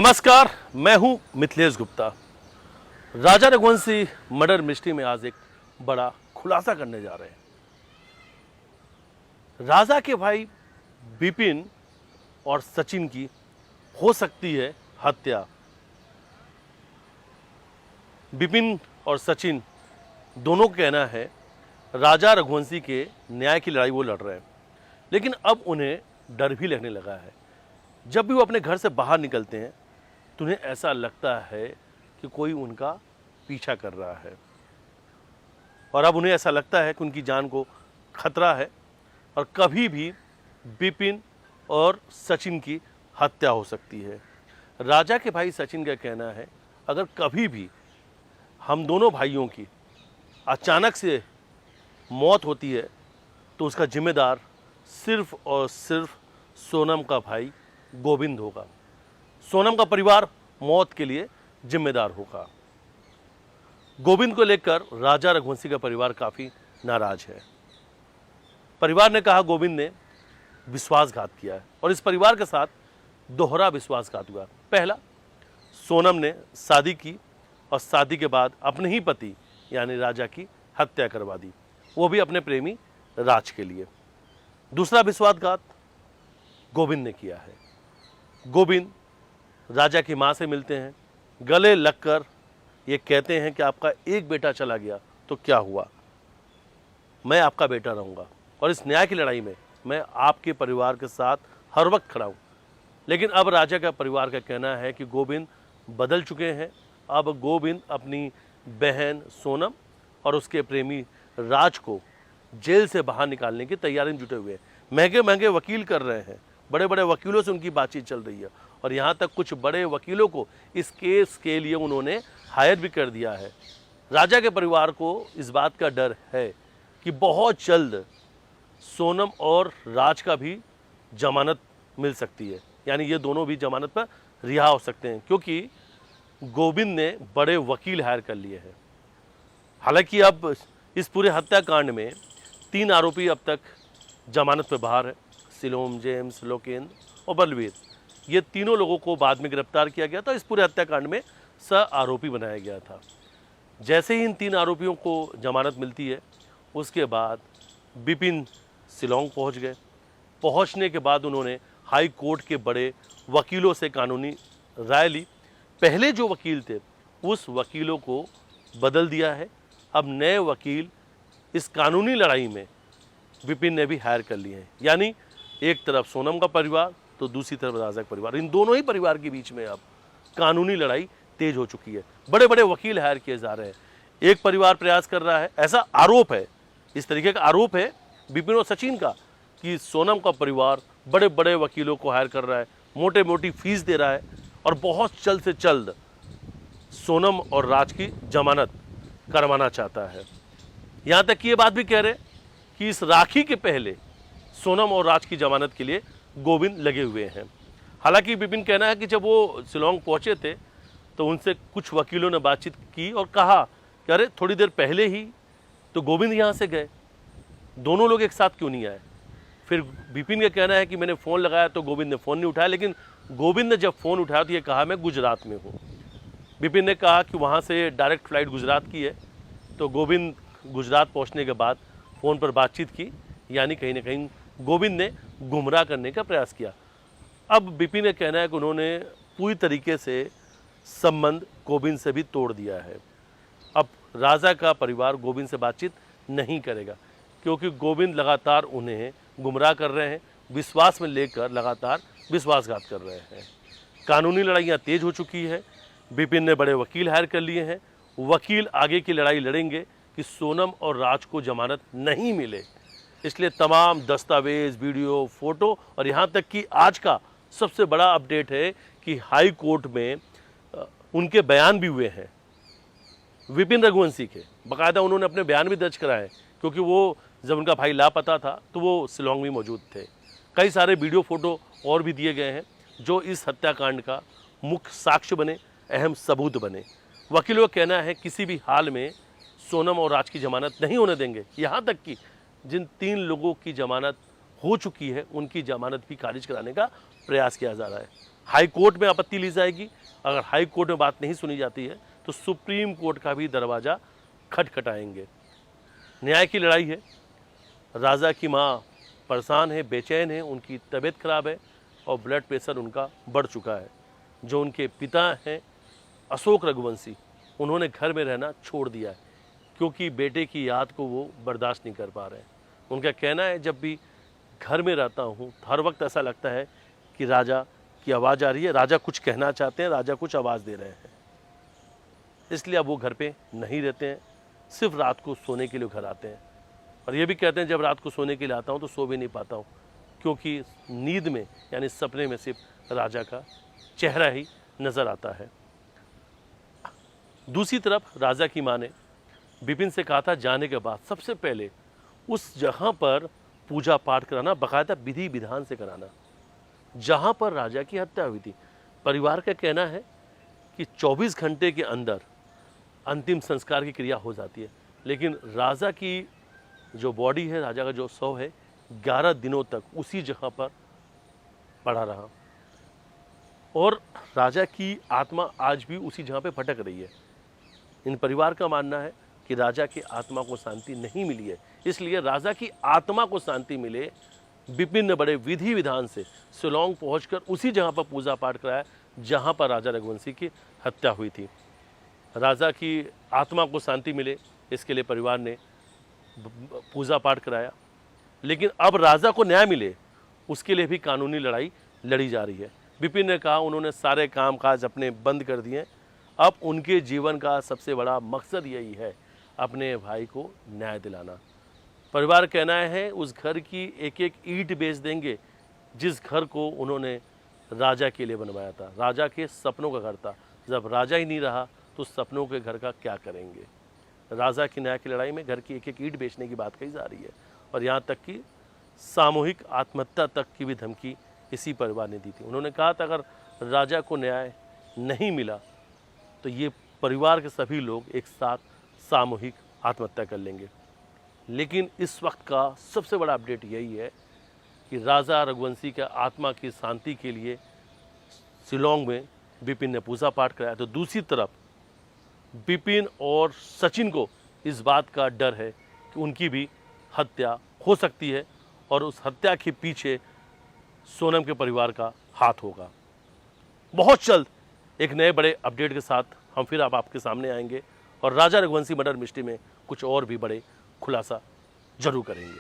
नमस्कार, मैं हूं मिथिलेश गुप्ता। राजा रघुवंशी मर्डर मिस्ट्री में आज एक बड़ा खुलासा करने जा रहे हैं। राजा के भाई विपिन और सचिन की हो सकती है हत्या। विपिन और सचिन दोनों का कहना है राजा रघुवंशी के न्याय की लड़ाई वो लड़ रहे हैं, लेकिन अब उन्हें डर भी लगने लगा है। जब भी वो अपने घर से बाहर निकलते हैं तो उन्हें ऐसा लगता है कि कोई उनका पीछा कर रहा है, और अब उन्हें ऐसा लगता है कि उनकी जान को खतरा है और कभी भी विपिन और सचिन की हत्या हो सकती है। राजा के भाई सचिन का कहना है अगर कभी भी हम दोनों भाइयों की अचानक से मौत होती है तो उसका जिम्मेदार सिर्फ और सिर्फ सोनम का भाई गोविंद होगा। सोनम का परिवार मौत के लिए जिम्मेदार होगा। गोविंद को लेकर राजा रघुवंशी का परिवार काफी नाराज है। परिवार ने कहा गोविंद ने विश्वासघात किया है और इस परिवार के साथ दोहरा विश्वासघात हुआ। पहला, सोनम ने शादी की और शादी के बाद अपने ही पति यानी राजा की हत्या करवा दी, वो भी अपने प्रेमी राज के लिए। दूसरा विश्वासघात गोविंद ने किया है। गोविंद राजा की मां से मिलते हैं, गले लगकर ये कहते हैं कि आपका एक बेटा चला गया तो क्या हुआ, मैं आपका बेटा रहूंगा और इस न्याय की लड़ाई में मैं आपके परिवार के साथ हर वक्त खड़ा हूं। लेकिन अब राजा का परिवार का कहना है कि गोविंद बदल चुके हैं। अब गोविंद अपनी बहन सोनम और उसके प्रेमी राज को जेल से बाहर निकालने की तैयारी में जुटे हुए हैं। महंगे महंगे वकील कर रहे हैं, बड़े बड़े वकीलों से उनकी बातचीत चल रही है और यहाँ तक कुछ बड़े वकीलों को इस केस के लिए उन्होंने हायर भी कर दिया है। राजा के परिवार को इस बात का डर है कि बहुत जल्द सोनम और राज का भी जमानत मिल सकती है, यानी ये दोनों भी जमानत पर रिहा हो सकते हैं, क्योंकि गोविंद ने बड़े वकील हायर कर लिए हैं। हालांकि अब इस पूरे हत्याकांड में 3 आरोपी अब तक जमानत पर बाहर है, सिलोम, जेम्स, लोकेंद्र और बलवीर। ये तीनों लोगों को बाद में गिरफ्तार किया गया था। इस पूरे हत्याकांड में सह आरोपी बनाया गया था। जैसे ही इन 3 आरोपियों को जमानत मिलती है उसके बाद विपिन शिलोंग पहुंच गए। पहुंचने के बाद उन्होंने हाई कोर्ट के बड़े वकीलों से कानूनी राय ली। पहले जो वकील थे उस वकीलों को बदल दिया है। अब नए वकील इस कानूनी लड़ाई में विपिन ने भी हायर कर लिए हैं, यानी एक तरफ सोनम का परिवार तो दूसरी तरफ राजा का परिवार। इन दोनों ही परिवार के बीच में अब कानूनी लड़ाई तेज हो चुकी है। बड़े बड़े वकील हायर किए जा रहे हैं। एक परिवार प्रयास कर रहा है, ऐसा आरोप है, इस तरीके का आरोप है विपिन और सचिन का कि सोनम का परिवार बड़े बड़े वकीलों को हायर कर रहा है, मोटे मोटी फीस दे रहा है और बहुत जल्द से जल्द सोनम और राज की जमानत करवाना चाहता है। यहाँ तक कि ये बात भी कह रहे कि इस राखी के पहले सोनम और राज की जमानत के लिए गोविंद लगे हुए हैं। हालांकि विपिन कहना है कि जब वो शिलोंग पहुंचे थे तो उनसे कुछ वकीलों ने बातचीत की और कहा कि अरे थोड़ी देर पहले ही तो गोविंद यहाँ से गए, दोनों लोग एक साथ क्यों नहीं आए। फिर विपिन का कहना है कि मैंने फ़ोन लगाया तो गोविंद ने फ़ोन नहीं उठाया, लेकिन गोविंद ने जब फ़ोन उठाया तो ये कहा मैं गुजरात में हूँ। विपिन ने कहा कि वहाँ से डायरेक्ट फ़्लाइट गुजरात की है, तो गोविंद गुजरात पहुँचने के बाद फ़ोन पर बातचीत की, यानी कहीं ना कहीं गोविंद ने गुमराह करने का प्रयास किया। अब विपिन का कहना है कि उन्होंने पूरी तरीके से संबंध गोविंद से भी तोड़ दिया है। अब राजा का परिवार गोविंद से बातचीत नहीं करेगा, क्योंकि गोविंद लगातार उन्हें गुमराह कर रहे हैं, विश्वास में लेकर लगातार विश्वासघात कर रहे हैं। कानूनी लड़ाइयाँ तेज हो चुकी है। विपिन ने बड़े वकील हायर कर लिए हैं। वकील आगे की लड़ाई लड़ेंगे कि सोनम और राज को जमानत नहीं मिले। इसलिए तमाम दस्तावेज, वीडियो, फोटो और यहाँ तक कि आज का सबसे बड़ा अपडेट है कि हाई कोर्ट में उनके बयान भी हुए हैं विपिन रघुवंशी के। बाकायदा उन्होंने अपने बयान भी दर्ज कराए, क्योंकि वो जब उनका भाई लापता था तो वो शिलोंग में मौजूद थे। कई सारे वीडियो, फोटो और भी दिए गए हैं जो इस हत्याकांड का मुख्य साक्ष्य बने, अहम सबूत बने। वकीलों का कहना है किसी भी हाल में सोनम और राज की जमानत नहीं होने देंगे। यहाँ तक कि जिन 3 लोगों की जमानत हो चुकी है उनकी जमानत भी खारिज कराने का प्रयास किया जा रहा है। हाई कोर्ट में आपत्ति ली जाएगी। अगर हाई कोर्ट में बात नहीं सुनी जाती है तो सुप्रीम कोर्ट का भी दरवाज़ा खटखटाएंगे। न्याय की लड़ाई है। राजा की माँ परेशान है, बेचैन है, उनकी तबीयत खराब है और ब्लड प्रेशर उनका बढ़ चुका है। जो उनके पिता हैं अशोक रघुवंशी, उन्होंने घर में रहना छोड़ दिया है क्योंकि बेटे की याद को वो बर्दाश्त नहीं कर पा रहे हैं। उनका कहना है जब भी घर में रहता हूँ हर वक्त ऐसा लगता है कि राजा की आवाज़ आ रही है, राजा कुछ कहना चाहते हैं, राजा कुछ आवाज़ दे रहे हैं। इसलिए अब वो घर पे नहीं रहते हैं, सिर्फ रात को सोने के लिए घर आते हैं। और ये भी कहते हैं जब रात को सोने के लिए आता हूँ तो सो भी नहीं पाता हूँ क्योंकि नींद में यानी सपने में सिर्फ राजा का चेहरा ही नज़र आता है। दूसरी तरफ राजा की माँ ने विपिन से कहा था जाने के बाद सबसे पहले उस जगह पर पूजा पाठ कराना, बाकायदा विधि विधान से कराना जहाँ पर राजा की हत्या हुई थी। परिवार का कहना है कि 24 घंटे के अंदर अंतिम संस्कार की क्रिया हो जाती है, लेकिन राजा की जो बॉडी है, राजा का जो शव है, 11 दिनों तक उसी जगह पर पड़ा रहा और राजा की आत्मा आज भी उसी जगह पे भटक रही है। इन परिवार का मानना है कि राजा की आत्मा को शांति नहीं मिली है, इसलिए राजा की आत्मा को शांति मिले विपिन ने बड़े विधि विधान से शिलांग पहुंचकर उसी जगह पर पूजा पाठ कराया जहां पर राजा रघुवंशी की हत्या हुई थी। राजा की आत्मा को शांति मिले इसके लिए परिवार ने पूजा पाठ कराया, लेकिन अब राजा को न्याय मिले उसके लिए भी कानूनी लड़ाई लड़ी जा रही है। विपिन ने कहा उन्होंने सारे काम काज अपने बंद कर दिए, अब उनके जीवन का सबसे बड़ा मकसद यही है अपने भाई को न्याय दिलाना। परिवार कहना है उस घर की एक एक ईंट बेच देंगे जिस घर को उन्होंने राजा के लिए बनवाया था। राजा के सपनों का घर था, जब राजा ही नहीं रहा तो सपनों के घर का क्या करेंगे। राजा की न्याय की लड़ाई में घर की एक एक ईंट बेचने की बात कही जा रही है और यहाँ तक कि सामूहिक आत्महत्या तक की भी धमकी इसी परिवार ने दी थी। उन्होंने कहा था अगर राजा को न्याय नहीं मिला तो ये परिवार के सभी लोग एक साथ सामूहिक आत्महत्या कर लेंगे। लेकिन इस वक्त का सबसे बड़ा अपडेट यही है कि राजा रघुवंशी के आत्मा की शांति के लिए शिलांग में विपिन ने पूजा पाठ कराया, तो दूसरी तरफ विपिन और सचिन को इस बात का डर है कि उनकी भी हत्या हो सकती है और उस हत्या के पीछे सोनम के परिवार का हाथ होगा। बहुत जल्द एक नए बड़े अपडेट के साथ हम फिर आपके सामने आएंगे और राजा रघुवंशी मर्डर मिस्ट्री में कुछ और भी बड़े खुलासा जरूर करेंगे।